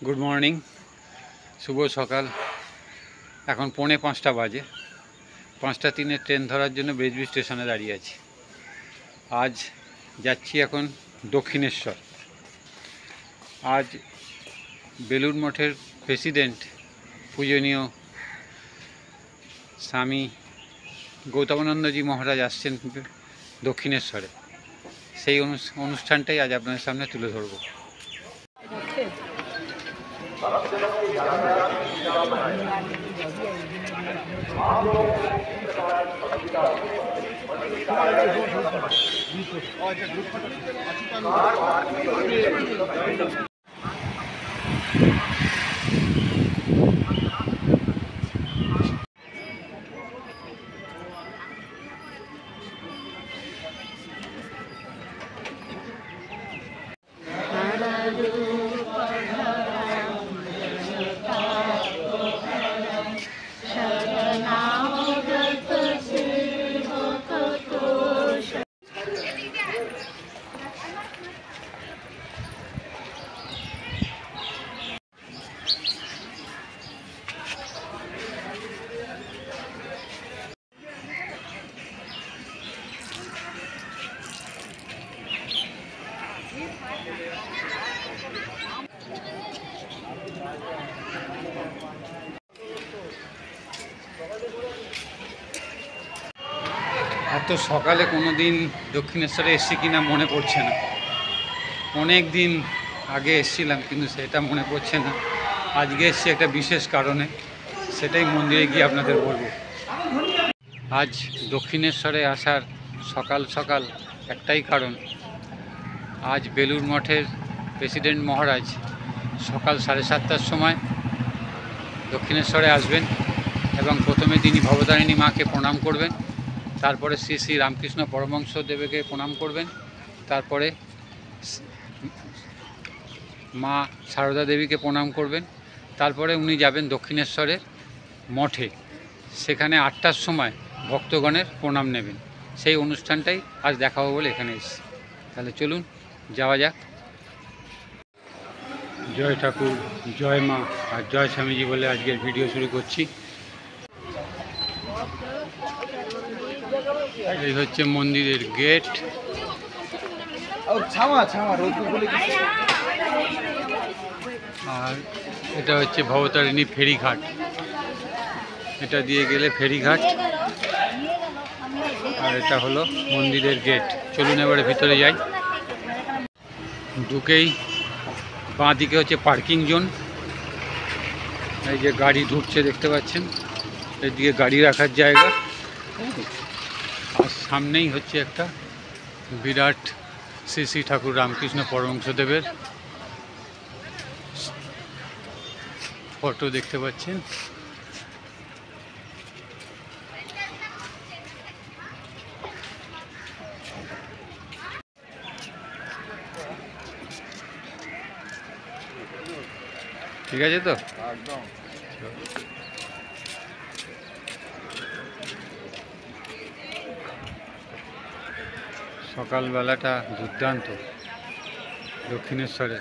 Good morning शुभ सकाल এখন पौने 5টা বাজে 5টা 3 ট্রেন ধরার জন্য বেজবি স্টেশনে দাঁড়িয়ে আছি। আজ যাচ্ছি এখন দক্ষিণেশ্বর। আজ বেলুড় মঠের প্রেসিডেন্ট পূজনীয় স্বামী গৌতমানন্দজি মহারাজ আসছেন দক্ষিণেশ্বরে। সেই অনুষ্ঠানটাই আজ আপনাদের সামনে তুলে ধরব। এত সকালে কোনো দিন দক্ষিণেশ্বরে এসেছি কিনা মনে পড়ছে না। অনেক দিন আগে এসেছিলাম কিন্তু সেটা মনে পড়ছে না। আজকে এসেছি একটা বিশেষ কারণে, সেটাই মন্দিরে গিয়ে আপনাদের বলবো। আজ দক্ষিণেশ্বরে আসার সকাল সকাল একটাই কারণ, আজ বেলুড় মঠের প্রেসিডেন্ট মহারাজ সকাল 7:30টার সময় দক্ষিণেশ্বরে আসবেন এবং প্রথমে তিনি ভবতারিণী মাকে প্রণাম করবেন, তারপরে শ্রী শ্রী রামকৃষ্ণ পরমহংসদেবকে প্রণাম করবেন, তারপরে মা সারদা দেবীকে প্রণাম করবেন, তারপরে উনি যাবেন দক্ষিণেশ্বরের মঠে। সেখানে 8টার সময় ভক্তগণের প্রণাম নেবেন। সেই অনুষ্ঠানটাই আজ দেখাবো বলে এখানে এসেছি। তাহলে চলুন যাওয়া যাক। জয় ঠাকুর, জয় মা আর জয় স্বামীজি বলে আজকের ভিডিও শুরু করছি। এই হচ্ছে মন্দিরের গেট। আর এটা হচ্ছে ভবতারিণী ফেরিঘাট। এটা দিয়ে গেলে ফেরিঘাট, আর এটা হলো মন্দিরের গেট। চলুন এবারে ভিতরে যাই। ঢুকেই বাঁ দিকে হচ্ছে পার্কিং জোন। এই যে গাড়ি ঢুকছে দেখতে পাচ্ছেন, এদিকে গাড়ি রাখার জায়গা। আর সামনেই হচ্ছে একটা বিরাট শ্রী শ্রী ঠাকুর রামকৃষ্ণ পরমহংসদেবের ফটো দেখতে পাচ্ছেন। ঠিক আছে তো একদম। সকালবেলাটা দুর্দান্ত দক্ষিণেশ্বরে।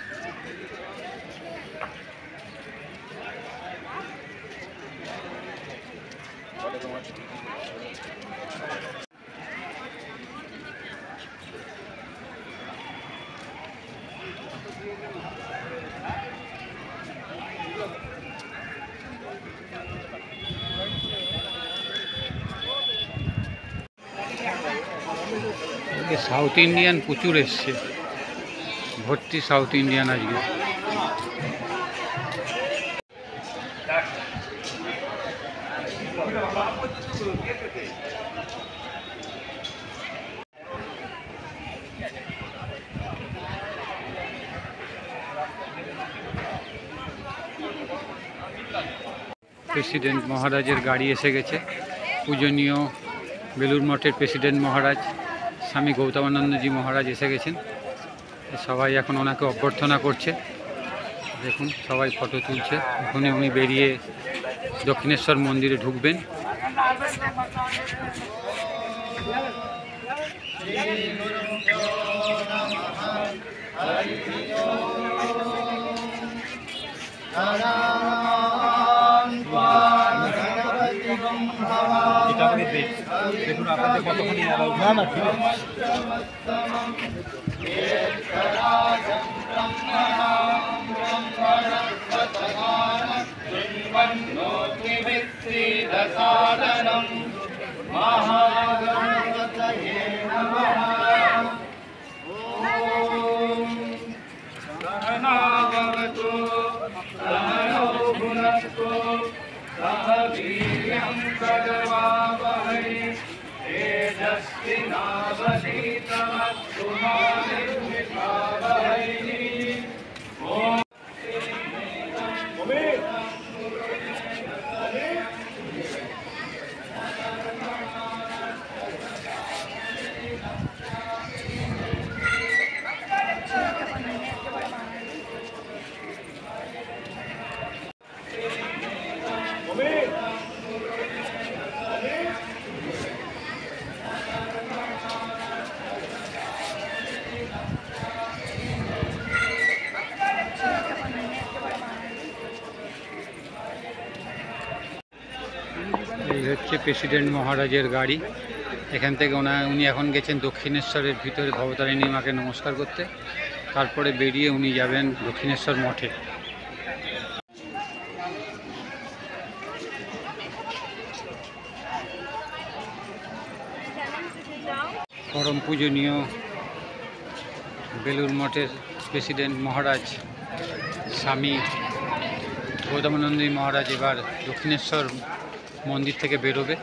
সাউথ ইন্ডিয়ান প্রচুর এসছে, ভর্তি সাউথ ইন্ডিয়ান আজকে। প্রেসিডেন্ট মহারাজের গাড়ি এসে গেছে। পূজনীয় বেলুড় মঠের প্রেসিডেন্ট মহারাজ স্বামী গৌতমানন্দজি মহারাজ এসে গেছেন। সবাই এখন ওনাকে অভ্যর্থনা করছে। দেখুন সবাই ফটো তুলছে। এখনই উনি বেরিয়ে দক্ষিণেশ্বর মন্দিরে ঢুকবেন। এটা আমাকে দেখুন আপনাদের কতখানি না না ঠিক এই হচ্ছে প্রেসিডেন্ট মহারাজের গাড়ি। এখান থেকে উনি এখন গেছেন দক্ষিণেশ্বরের ভিতরে ভবতারিণী মাকে নমস্কার করতে, তারপরে বেরিয়ে উনি যাবেন দক্ষিণেশ্বর মঠে। পরম পূজনীয় বেলুড় মঠের প্রেসিডেন্ট মহারাজ স্বামী গৌতমানন্দী মহারাজ এবার দক্ষিণেশ্বর মন্দির থেকে বেরোবে।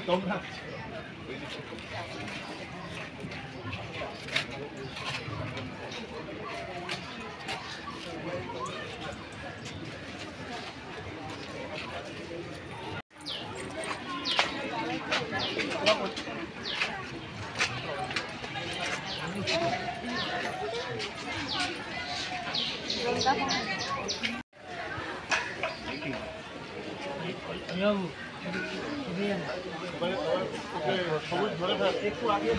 তোমরা সবুজ ধরে একটু আগে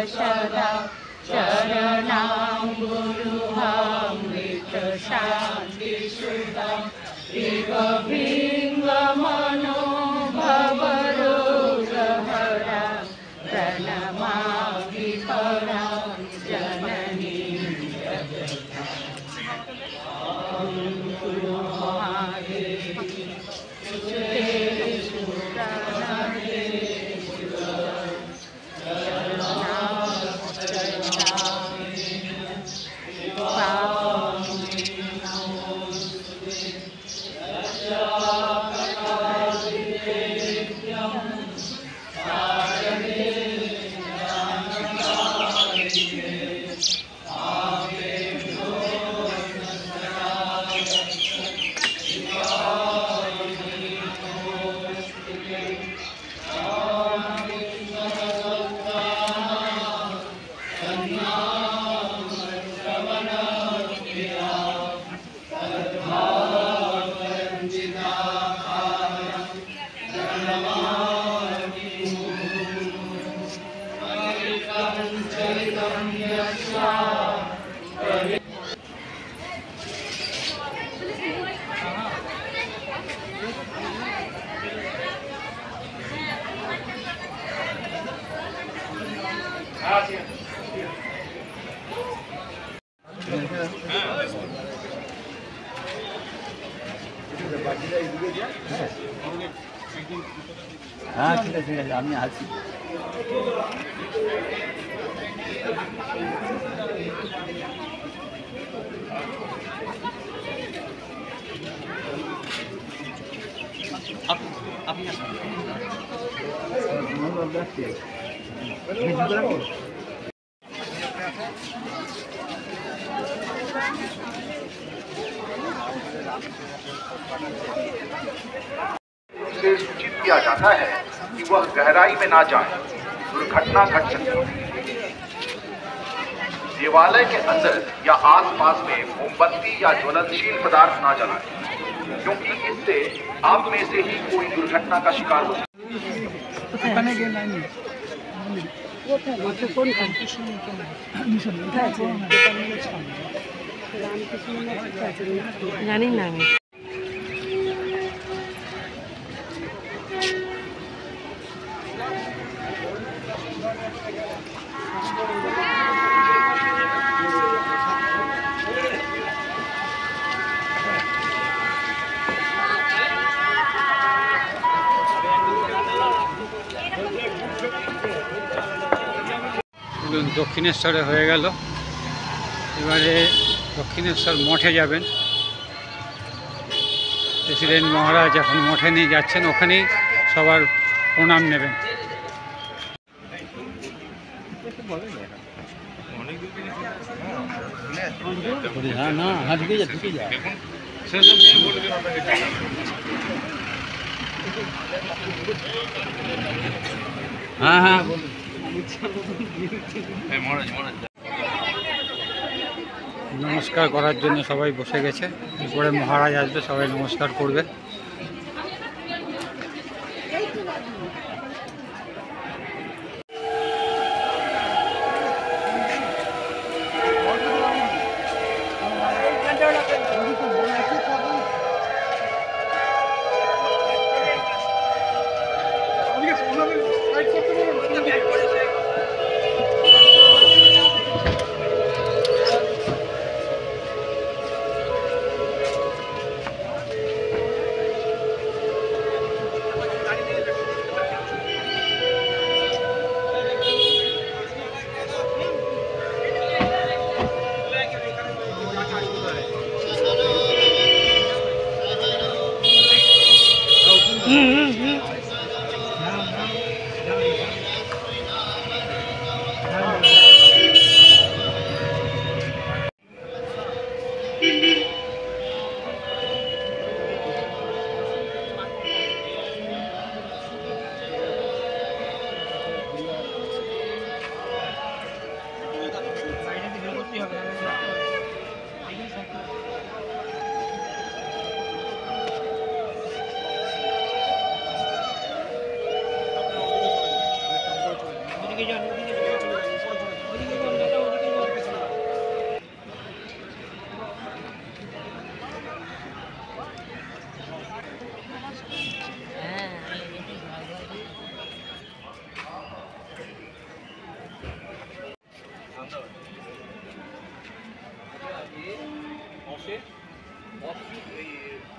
सदा चरणां गुरुहामृत शान्ति सुधा इव मनोभवरोगहरा प्रणमामि परां जननीं जगतां महादेवी सुते सुरा হ্যাঁ ঠিক আছে আমি আছি। से सूचित किया जाता है कि वह गहराई में ना जाए, दुर्घटना घट सकती है। देवालय के अंदर या आसपास में मोमबत्ती या ज्वलनशील पदार्थ ना जलाएं, क्योंकि इससे आप में से ही कोई दुर्घटना का शिकार हो सकता है। জানি না আমি। দক্ষিণেশ্বরে হয়ে গেল, এবারে দক্ষিণেশ্বর মঠে যাবেন। প্রেসিডেন্ট মহারাজ এখন মঠে নিয়ে যাচ্ছেন, ওখানেই সবার প্রণাম নেবেন। হ্যাঁ না হ্যাঁ ঢুকে যা হ্যাঁ হ্যাঁ নমস্কার করার জন্য সবাই বসে গেছে, এরপরে মহারাজ আসবে, সবাই নমস্কার করবে।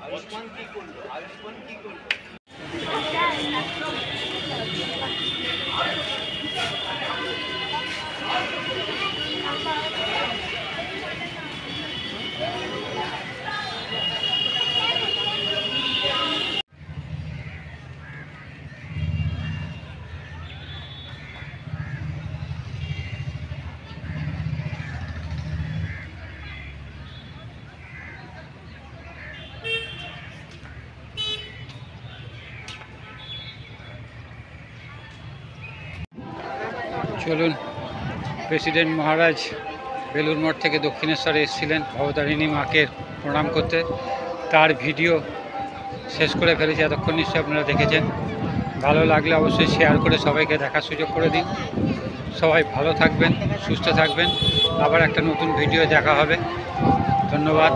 আয়ুষ্মান কি করলো? আয়ুষ্মান কি করলো? চলুন, প্রেসিডেন্ট মহারাজ বেলুর মঠ থেকে দক্ষিণেশ্বরে এসেছিলেন ভবতারিণী মাকে প্রণাম করতে। তার ভিডিও শেষ করে ফেলেছি, এতক্ষণ নিশ্চয়ই আপনারা দেখেছেন। ভালো লাগলে অবশ্যই শেয়ার করে সবাইকে দেখার সুযোগ করে দিন। সবাই ভালো থাকবেন, সুস্থ থাকবেন। আবার একটা নতুন ভিডিও দেখা হবে। ধন্যবাদ।